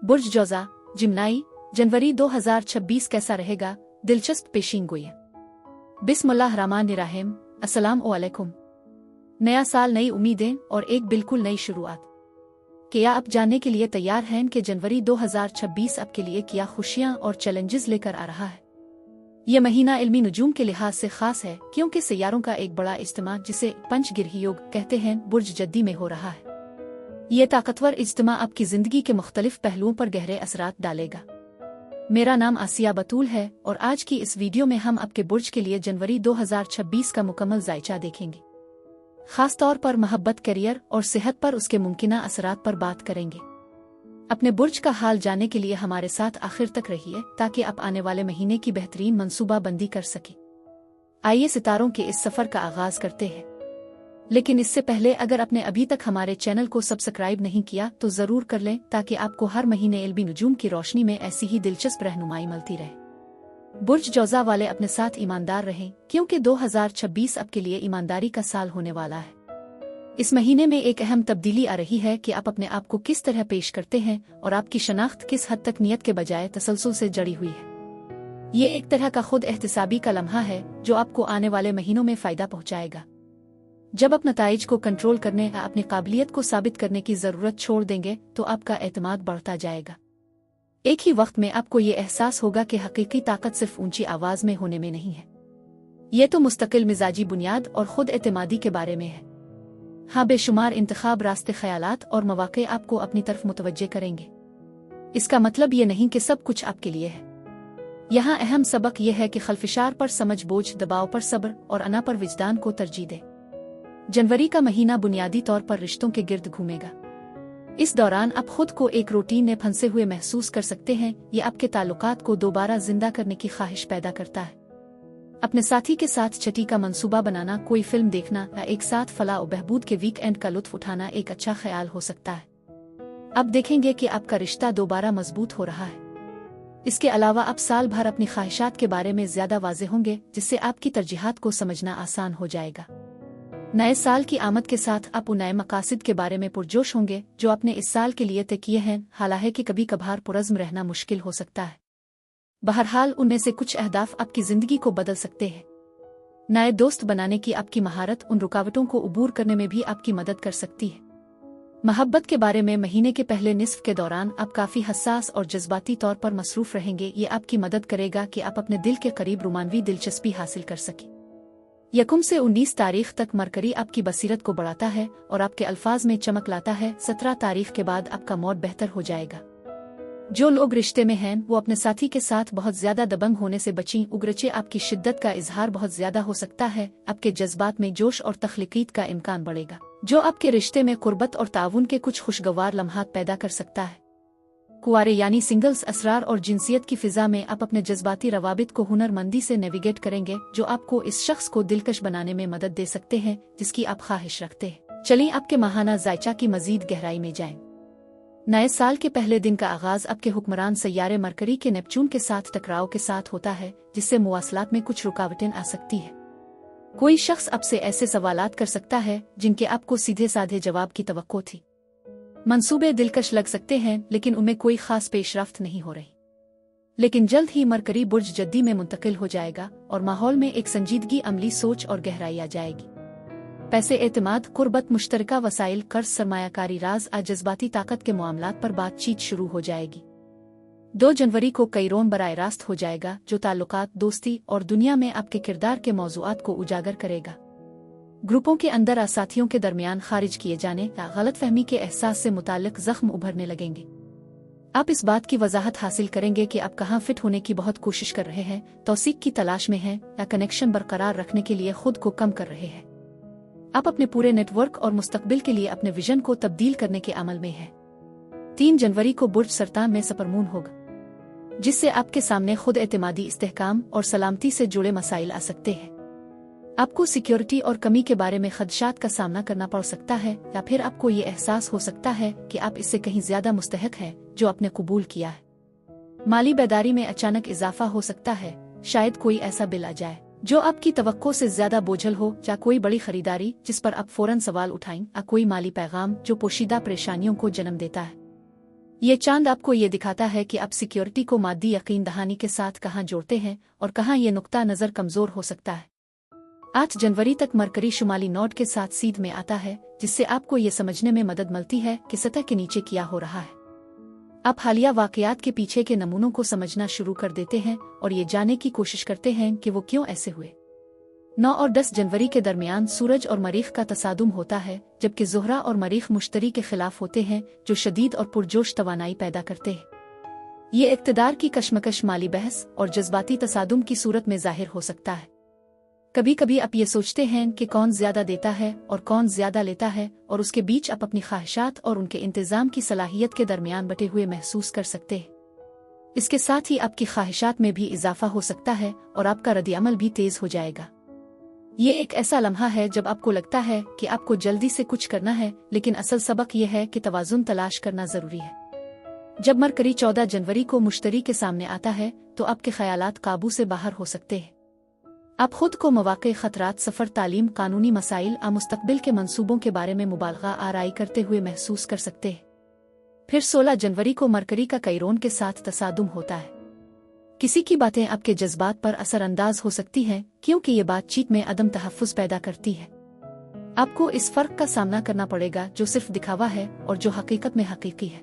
बुर्ज जौज़ा, जिमनाई, जनवरी 2026 कैसा रहेगा? दिलचस्प पेशीनगोई। बिस्मिल्लाहिर्रहमानिर्रहीम। अस्सलाम वालेकुम। नया साल, नई उम्मीदें और एक बिल्कुल नई शुरुआत। क्या आप जानने के लिए तैयार हैं कि जनवरी 2026 आपके लिए क्या खुशियां और चैलेंजेस लेकर आ रहा है? यह महीना इल्मी नुजूम के लिहाज से खास है क्योंकि सैयारों का एक बड़ा इज्तिमा, जिसे पंचगिरही योग कहते हैं, बुर्ज जद्दी में हो रहा है। यह ताकतवर इज्तिमा आपकी जिंदगी के मुख्तलिफ पहलुओं पर गहरे असरात डालेगा। मेरा नाम आसिया बतूल है और आज की इस वीडियो में हम आपके बुर्ज के लिए जनवरी 2026 का मुकम्मल जायचा देखेंगे। खास तौर पर मोहब्बत, करियर और सेहत पर उसके मुमकिना असरात पर बात करेंगे। अपने बुर्ज का हाल जानने के लिए हमारे साथ आखिर तक रहिए ताकि आप आने वाले महीने की बेहतरीन मंसूबा बंदी कर सकें। आइए सितारों के इस सफर का आगाज करते हैं। लेकिन इससे पहले अगर आपने अभी तक हमारे चैनल को सब्सक्राइब नहीं किया तो जरूर कर लें ताकि आपको हर महीने इल्मी नुजूम की रोशनी में ऐसी ही दिलचस्प रहनुमाई मिलती रहे। बुर्ज जौज़ा वाले अपने साथ ईमानदार रहें क्योंकि 2026 आपके लिए ईमानदारी का साल होने वाला है। इस महीने में एक अहम तब्दीली आ रही है कि आप अपने आप को किस तरह पेश करते हैं और आपकी शनाख्त किस हद तक नियत के बजाय तसलसल से जड़ी हुई है। ये एक तरह का खुद एहतिसाबी का लम्हा है जो आपको आने वाले महीनों में फायदा पहुंचाएगा। जब आप नताइज को कंट्रोल करने या अपनी काबिलियत को साबित करने की जरूरत छोड़ देंगे तो आपका एतमाद बढ़ता जाएगा। एक ही वक्त में आपको ये एहसास होगा कि हकीकी ताकत सिर्फ ऊंची आवाज में होने में नहीं है, ये तो मुस्तकिल मिजाजी बुनियाद और खुद एतमादी के बारे में है। हाँ, बेशुमार इंतखाब, रास्ते, ख्यालात और मौके आपको अपनी तरफ मुतवज्जे करेंगे। इसका मतलब ये नहीं कि सब कुछ आपके लिए है। यहाँ अहम सबक यह है कि खलफिशार पर समझ, बोझ, दबाव पर सब्र और अना पर विजदान को तरजीह दे। जनवरी का महीना बुनियादी तौर पर रिश्तों के गिर्द घूमेगा। इस दौरान आप खुद को एक रूटीन में फंसे हुए महसूस कर सकते हैं। ये आपके ताल्लुकात को दोबारा जिंदा करने की ख्वाहिश पैदा करता है। अपने साथी के साथ छठी का मंसूबा बनाना, कोई फिल्म देखना या एक साथ फलाह और बहबूद के वीकेंड का लुत्फ उठाना एक अच्छा ख्याल हो सकता है। अब देखेंगे कि आपका रिश्ता दोबारा मजबूत हो रहा है। इसके अलावा आप साल भर अपनी ख्वाहिशात के बारे में ज्यादा वाज़े होंगे, जिससे आपकी तरजीहात को समझना आसान हो जाएगा। नए साल की आमद के साथ आप उन नए मकासद के बारे में पुरजोश होंगे जो आपने इस साल के लिए तय किए हैं। हालांकि कभी कभार पुरज़्म रहना मुश्किल हो सकता है। बहरहाल उनमें से कुछ अहदाफ आपकी जिंदगी को बदल सकते हैं। नए दोस्त बनाने की आपकी महारत उन रुकावटों को उबूर करने में भी आपकी मदद कर सकती है। मोहब्बत के बारे में महीने के पहले निस्फ के दौरान आप काफी हसास और जज्बाती तौर पर मसरूफ रहेंगे। ये आपकी मदद करेगा कि आप अपने दिल के करीब रोमानवी दिलचस्पी हासिल कर सकें। 1 से 19 तारीख तक मरकरी आपकी बसीरत को बढ़ाता है और आपके अल्फाज में चमक लाता है। 17 तारीख के बाद आपका मूड बेहतर हो जाएगा। जो लोग रिश्ते में हैं वो अपने साथी के साथ बहुत ज्यादा दबंग होने से बचें। उगरचे आपकी शिद्दत का इजहार बहुत ज्यादा हो सकता है। आपके जज्बात में जोश और तख्लीकीत का इम्कान बढ़ेगा जो आपके रिश्ते में कुर्बत और ताउन के कुछ खुशगवार लम्हात पैदा कर सकता है। कुआरे यानी सिंगल्स, असरार और जिनसियत की फिजा में आप अपने जज्बाती रवाबित को हुनरमंदी से नेविगेट करेंगे जो आपको इस शख्स को दिलकश बनाने में मदद दे सकते हैं जिसकी आप ख्वाहिश रखते हैं। चलिए आपके माहाना जायचा की मजीद गहराई में जाएं। नए साल के पहले दिन का आगाज आपके हुक्मरान सैयारे मरकरी के नेपच्यून के साथ टकराव के साथ होता है, जिससे मुवासलात में कुछ रुकावटें आ सकती है। कोई शख्स आपसे ऐसे सवालात कर सकता है जिनके आपको सीधे साधे जवाब की तवक्को थी। मंसूबे दिलकश लग सकते हैं लेकिन उनमें कोई खास पेशरफ्त नहीं हो रही। लेकिन जल्द ही मरकरी बुर्ज जद्दी में मुंतकिल हो जाएगा और माहौल में एक संजीदगी, अमली सोच और गहराई आ जाएगी। पैसे, एतमाद, कुर्बत, मुश्तरका वसाइल, कर्ज, सरमायाकारी, राज आ जज्बाती ताकत के मामलात पर बातचीत शुरू हो जाएगी। 2 जनवरी को कैरोन बराह रास्त हो जाएगा जो ताल्लुकात, दोस्ती और दुनिया में आपके किरदार के मौज़ूआत को उजागर करेगा। ग्रुपों के अंदर साथियों के दरमियान खारिज किए जाने या गलतफहमी के एहसास से मुताल्लिक जख्म उभरने लगेंगे। आप इस बात की वजाहत हासिल करेंगे कि आप कहाँ फिट होने की बहुत कोशिश कर रहे हैं, तौसीक की तलाश में हैं या कनेक्शन बरकरार रखने के लिए खुद को कम कर रहे हैं। आप अपने पूरे नेटवर्क और मुस्तकबिल के लिए अपने विजन को तब्दील करने के अमल में हैं। 3 जनवरी को बुर्ज सरतान में सपरमून होगा जिससे आपके सामने खुद एतमादी, इस्तेहकाम और सलामती से जुड़े मसाइल आ सकते हैं। आपको सिक्योरिटी और कमी के बारे में खदशात का सामना करना पड़ सकता है या फिर आपको ये एहसास हो सकता है कि आप इससे कहीं ज्यादा मुस्तहक हैं जो आपने कबूल किया है। माली बेदारी में अचानक इजाफा हो सकता है। शायद कोई ऐसा बिल आ जाए जो आपकी तवक्को से ज्यादा बोझल हो, या कोई बड़ी खरीदारी जिस पर आप फौरन सवाल उठाएं, या कोई माली पैगाम जो पोशीदा परेशानियों को जन्म देता है। ये चांद आपको ये दिखाता है कि आप सिक्योरिटी को मादी यकीन दहानी के साथ कहाँ जोड़ते हैं और कहाँ ये नुक्ता नज़र कमज़ोर हो सकता है। 8 जनवरी तक मरकरी शुमाली नोड के साथ सीध में आता है, जिससे आपको ये समझने में मदद मिलती है कि सतह के नीचे क्या हो रहा है। आप हालिया वाकयात के पीछे के नमूनों को समझना शुरू कर देते हैं और ये जानने की कोशिश करते हैं कि वो क्यों ऐसे हुए। 9 और 10 जनवरी के दरमियान सूरज और मरीख का तसादुम होता है, जबकि ज़ोहरा और मरीख मुश्तरी के खिलाफ होते हैं, जो शदीद और पुरजोश तवानाई पैदा करते हैं। ये इक़्तिदार की कशमकश, माली बहस और जज्बाती तसादुम की सूरत में ज़ाहिर हो सकता है। कभी कभी आप ये सोचते हैं कि कौन ज़्यादा देता है और कौन ज़्यादा लेता है, और उसके बीच आप अपनी ख्वाहिशात और उनके इंतज़ाम की सलाहियत के दरमियान बटे हुए महसूस कर सकते हैं। इसके साथ ही आपकी ख्वाहिशात में भी इजाफा हो सकता है और आपका रद्द-ए-अमल भी तेज़ हो जाएगा। ये एक ऐसा लम्हा है जब आपको लगता है कि आपको जल्दी से कुछ करना है, लेकिन असल सबक यह है कि तवाज़ुन तलाश करना ज़रूरी है। जब मरकरी 14 जनवरी को मुश्तरी के सामने आता है तो आपके ख्यालात काबू से बाहर हो सकते हैं। आप खुद को मौक़े, ख़तरात, सफ़र, तालीम, कानूनी मसाइल और मुस्तक़बिल के मंसूबों के बारे में मुबालगा आराई करते हुए महसूस कर सकते हैं। फिर 16 जनवरी को मरकरी का कैरोन के साथ तसादुम होता है। किसी की बातें आपके जज्बात पर असरअंदाज हो सकती हैं, क्योंकि ये बातचीत में अदम तहफ़्फ़ुज़ पैदा करती है। आपको इस फ़र्क का सामना करना पड़ेगा जो सिर्फ दिखावा है और जो हकीकत में हकीकी है।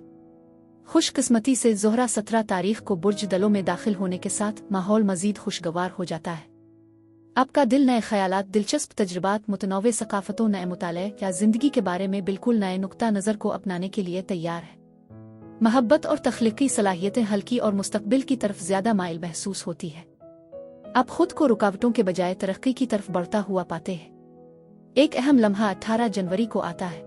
खुशकिस्मती से ज़ोहरा 17 तारीख को बुर्ज दलों में दाखिल होने के साथ माहौल मज़ीद खुशगवार हो जाता है। आपका दिल नए ख़यालात, दिलचस्प तजुर्बात, मुतनव्वे सकाफ़तों, नए मुताले या ज़िंदगी के बारे में बिल्कुल नए नुक्ता नज़र को अपनाने के लिए तैयार है। महब्बत और तख्लीकी सलाहियतें हल्की और मुस्तक़बिल की तरफ ज़्यादा माइल महसूस होती है। आप खुद को रुकावटों के बजाय तरक्की की तरफ बढ़ता हुआ पाते हैं। एक अहम लम्हा 18 जनवरी को आता है,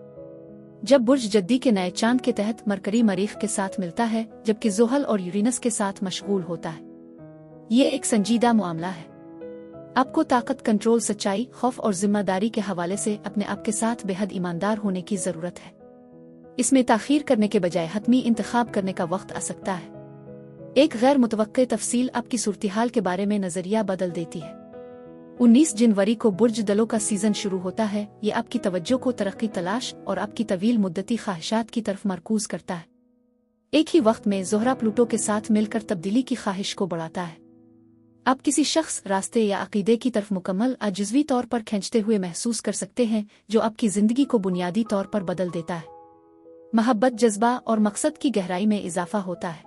जब बुर्ज जद्दी के नए चांद के तहत मरकरी मरीख के साथ मिलता है, जबकि ज़ोहल और यूरेनस के साथ मशगूल होता है। ये एक संजीदा मामला है। आपको ताकत, कंट्रोल, सच्चाई, खौफ और जिम्मेदारी के हवाले से अपने आप के साथ बेहद ईमानदार होने की ज़रूरत है। इसमें ताख़ीर करने के बजाय हतमी इंतखाब करने का वक्त आ सकता है। एक गैर मुतवक्के तफसील आपकी सूरत-ए-हाल के बारे में नज़रिया बदल देती है। 19 जनवरी को बुर्ज दलों का सीज़न शुरू होता है। ये आपकी तवज्जो को तरक्की, तलाश और आपकी तवील मुद्दती ख्वाहिशात की तरफ मरकूज करता है। एक ही वक्त में ज़ोहरा प्लूटो के साथ मिलकर तब्दीली की ख्वाहिश को बढ़ाता है। आप किसी शख्स, रास्ते या अकीदे की तरफ मुकम्मल आजिज़वी तौर पर खींचते हुए महसूस कर सकते हैं, जो आपकी ज़िंदगी को बुनियादी तौर पर बदल देता है। महब्बत, जज्बा और मकसद की गहराई में इजाफा होता है।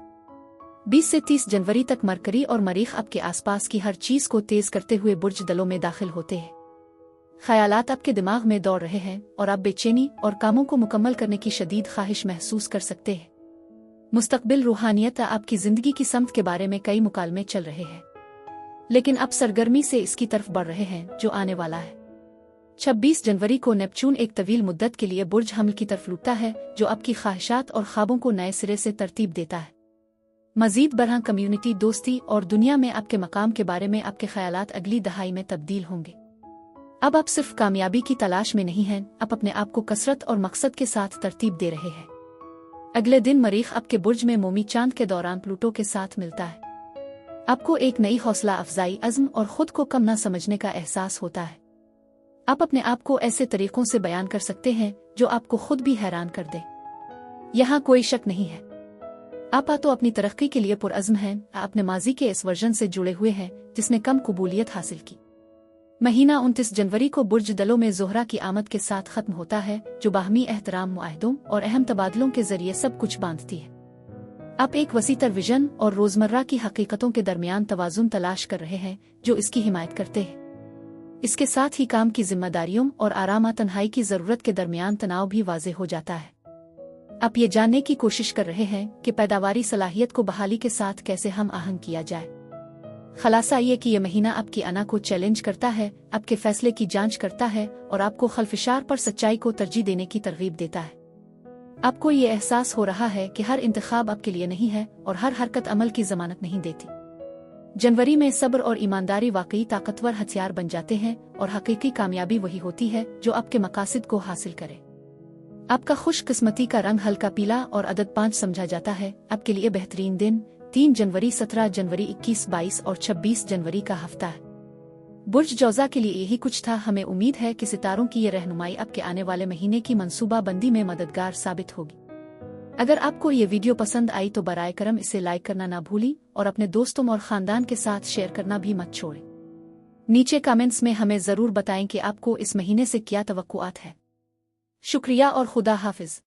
20 से 30 जनवरी तक मरकरी और मरीख आपके आसपास की हर चीज़ को तेज़ करते हुए बुर्ज दलों में दाखिल होते हैं। ख्यालात आपके दिमाग में दौड़ रहे हैं और आप बेचैनी और कामों को मुकम्मल करने की शदीद ख्वाहिश महसूस कर सकते हैं। मुस्तक़बिल, रूहानियत, आपकी ज़िंदगी की समत के बारे में कई मुकालमे चल रहे हैं, लेकिन आप सरगर्मी से इसकी तरफ बढ़ रहे हैं जो आने वाला है। 26 जनवरी को नेपच्यून एक तवील मुद्दत के लिए बुर्ज हमल की तरफ लूटता है, जो आपकी ख्वाहिशात और ख्वाबों को नए सिरे से तरतीब देता है। मज़ीद बरहा कम्युनिटी, दोस्ती और दुनिया में आपके मकाम के बारे में आपके ख्यालात अगली दहाई में तब्दील होंगे। अब आप सिर्फ कामयाबी की तलाश में नहीं हैं, आप अपने आप को कसरत और मकसद के साथ तरतीब दे रहे हैं। अगले दिन मरीख आपके बुर्ज में मोमी चांद के दौरान प्लूटो के साथ मिलता है। आपको एक नई हौसला अफजाई, अज़्म और खुद को कम न समझने का एहसास होता है। आप अपने आप को ऐसे तरीकों से बयान कर सकते हैं जो आपको खुद भी हैरान कर दे। यहाँ कोई शक नहीं है, आप तो अपनी तरक्की के लिए पुरअज़्म हैं। अपने माजी के इस वर्जन से जुड़े हुए हैं जिसने कम कबूलियत हासिल की। महीना 29 जनवरी को बुर्ज दलों में ज़ोहरा की आमद के साथ ख़त्म होता है, जो बाहमी एहतराम, मुआहदों और अहम तबादलों के जरिए सब कुछ बांधती है। आप एक वसीतर विजन और रोज़मर्रा की हकीकतों के दरमियान तवाज़ुन तलाश कर रहे हैं जो इसकी हिमायत करते हैं। इसके साथ ही काम की जिम्मेदारियों और आराम तन्हाई की ज़रूरत के दरमियान तनाव भी वाज़ेह हो जाता है। आप ये जानने की कोशिश कर रहे हैं कि पैदावारी सलाहियत को बहाली के साथ कैसे हम आहंग किया जाए। खलासा ये कि यह महीना आपकी अना को चैलेंज करता है, आपके फैसले की जांच करता है और आपको खल्फिशार पर सच्चाई को तरजीह देने की तरगीब देता है। आपको ये एहसास हो रहा है कि हर इंतखाब आपके लिए नहीं है और हर हरकत अमल की जमानत नहीं देती। जनवरी में सब्र और ईमानदारी वाकई ताकतवर हथियार बन जाते हैं और हकीकी कामयाबी वही होती है जो आपके मकासद को हासिल करे। आपका खुशकिस्मती का रंग हल्का पीला और अदद 5 समझा जाता है। आपके लिए बेहतरीन दिन 3 जनवरी, 17 जनवरी, 21, 22 और 26 जनवरी का हफ्ता है। बुर्ज जौज़ा के लिए यही कुछ था। हमें उम्मीद है कि सितारों की ये रहनुमाई आपके आने वाले महीने की मंसूबा बंदी में मददगार साबित होगी। اگر آپ کو یہ ویڈیو پسند آئی تو برائے کرم اسے لائک کرنا نہ بھولی اور اپنے دوستوں اور خاندان کے ساتھ شیئر کرنا بھی مت چھوڑیں۔ نیچے کامنٹس میں ہمیں ضرور بتائیں کہ آپ کو اس مہینے سے کیا توقعات ہے۔ شکریہ اور خدا حافظ۔